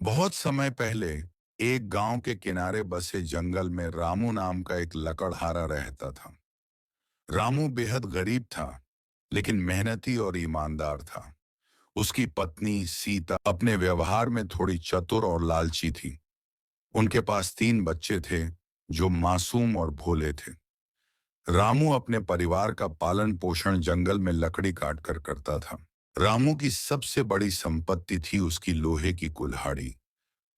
बहुत समय पहले एक गांव के किनारे बसे जंगल में रामू नाम का एक लकड़हारा रहता था। रामू बेहद गरीब था, लेकिन मेहनती और ईमानदार था। उसकी पत्नी सीता अपने व्यवहार में थोड़ी चतुर और लालची थी। उनके पास 3 बच्चे थे, जो मासूम और भोले थे। रामू अपने परिवार का पालन पोषण जंगल में लकड़ी काट कर करता था। रामू की सबसे बड़ी संपत्ति थी उसकी लोहे की कुल्हाड़ी,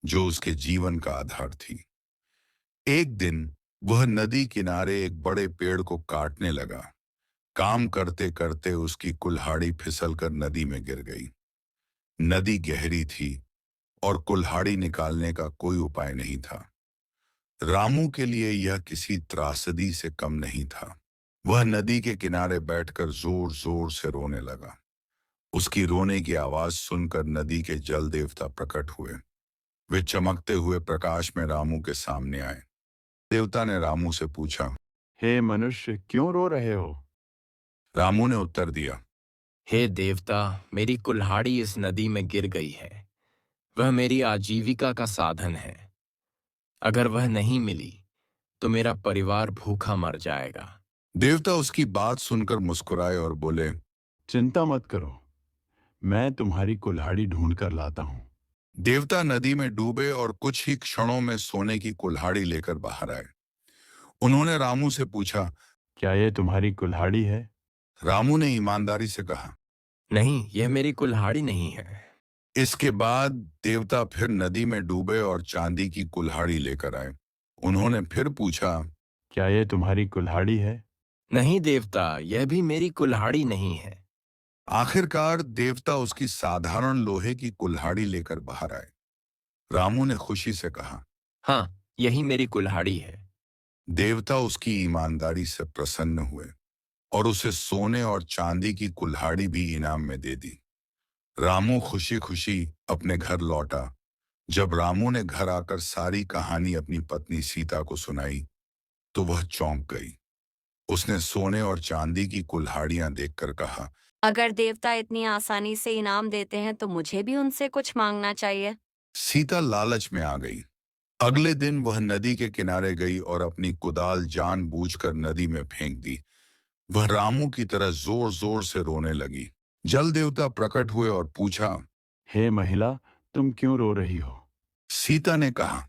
जो उसके जीवन का आधार थी। एक दिन वह नदी किनारे एक बड़े पेड़ को काटने लगा। काम करते करते उसकी कुल्हाड़ी फिसलकर नदी में गिर गई। नदी गहरी थी और कुल्हाड़ी निकालने का कोई उपाय नहीं था। रामू के लिए यह किसी त्रासदी से कम नहीं था। वह नदी के किनारे बैठकर जोर जोर से रोने लगा। उसकी रोने की आवाज सुनकर नदी के जल देवता प्रकट हुए। वे चमकते हुए प्रकाश में रामू के सामने आए। देवता ने रामू से पूछा। हे मनुष्य, क्यों रो रहे हो? रामू ने उत्तर दिया। हे देवता, मेरी कुल्हाड़ी इस नदी में गिर गई है। वह मेरी आजीविका का साधन है। अगर वह नहीं मिली तो मेरा परिवार भूखा मर जाएगा। देवता उसकी बात सुनकर मुस्कुराए और बोले। चिंता मत करो, मैं तुम्हारी कुल्हाड़ी ढूंढ कर लाता हूँ। देवता नदी में डूबे और कुछ ही क्षणों में सोने की कुल्हाड़ी लेकर बाहर आए। उन्होंने रामू से पूछा। क्या ये तुम्हारी कुल्हाड़ी है? रामू ने ईमानदारी से कहा। नहीं, यह मेरी कुल्हाड़ी नहीं है। इसके बाद देवता फिर नदी में डूबे और चांदी की कुल्हाड़ी लेकर आए। उन्होंने फिर पूछा। क्या ये तुम्हारी कुल्हाड़ी है? नहीं देवता, यह भी मेरी कुल्हाड़ी नहीं है। आखिरकार देवता उसकी साधारण लोहे की कुल्हाड़ी लेकर बाहर आए। रामू ने खुशी से कहा। हाँ, यही मेरी कुल्हाड़ी है। देवता उसकी ईमानदारी से प्रसन्न हुए और उसे सोने और चांदी की कुल्हाड़ी भी इनाम में दे दी। रामू खुशी खुशी अपने घर लौटा। जब रामू ने घर आकर सारी कहानी अपनी पत्नी सीता को सुनाई, तो वह चौंक गई। उसने सोने और चांदी की कुल्हाड़ियां देखकर कहा। अगर देवता इतनी आसानी से इनाम देते हैं तो मुझे भी उनसे कुछ मांगना चाहिए। सीता लालच में आ गई। अगले दिन वह नदी के किनारे गई और अपनी कुदाल जानबूझकर नदी में फेंक दी। वह रामू की तरह जोर जोर से रोने लगी। जल देवता प्रकट हुए और पूछा। हे महिला, तुम क्यों रो रही हो? सीता ने कहा।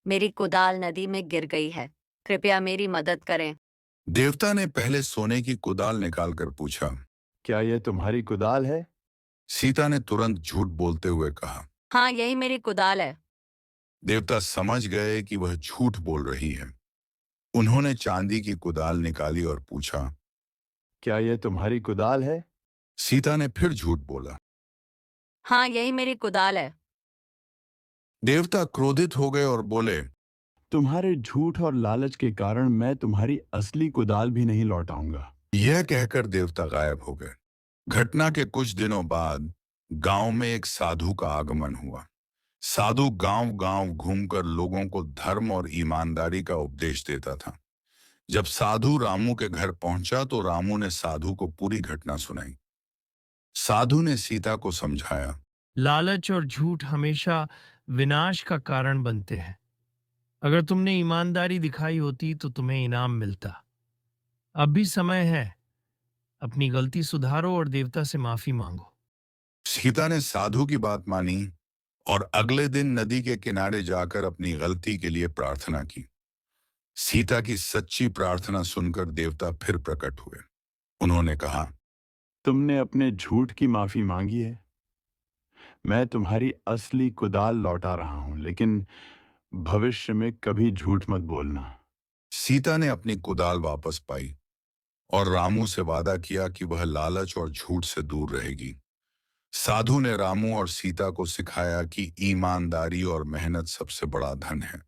मेरी कुदाल नदी में गिर गई है, कृपया मेरी मदद करें। देवता ने पहले सोने की कुदाल निकालकर पूछा। क्या ये तुम्हारी कुदाल है? सीता ने तुरंत झूठ बोलते हुए कहा। हाँ, यही मेरी कुदाल है। देवता समझ गए कि वह झूठ बोल रही है। उन्होंने चांदी की कुदाल निकाली और पूछा। क्या ये तुम्हारी कुदाल है? सीता ने फिर झूठ बोला। हाँ, यही मेरी कुदाल है। देवता क्रोधित हो गए और बोले। तुम्हारे झूठ और लालच के कारण मैं तुम्हारी असली कुदाल भी नहीं लौटाऊंगा। यह कहकर देवता गायब हो गए। घटना के कुछ दिनों बाद गांव में एक साधु का आगमन हुआ। साधु गांव गांव घूमकर लोगों को धर्म और ईमानदारी का उपदेश देता था। जब साधु रामू के घर पहुंचा तो रामू ने साधु को पूरी घटना सुनाई। साधु ने सीता को समझाया। लालच और झूठ हमेशा विनाश का कारण बनते हैं। अगर तुमने ईमानदारी दिखाई होती तो तुम्हें इनाम मिलता। अब भी समय है, अपनी गलती सुधारो और देवता से माफी मांगो। सीता ने साधु की बात मानी और अगले दिन नदी के किनारे जाकर अपनी गलती के लिए प्रार्थना की। सीता की सच्ची प्रार्थना सुनकर देवता फिर प्रकट हुए। उन्होंने कहा। तुमने अपने झूठ की माफी मांगी है। मैं तुम्हारी असली कुदाल लौटा रहा हूं, लेकिन भविष्य में कभी झूठ मत बोलना। सीता ने अपनी कुदाल वापस पाई और रामू से वादा किया कि वह लालच और झूठ से दूर रहेगी। साधु ने रामू और सीता को सिखाया कि ईमानदारी और मेहनत सबसे बड़ा धन है।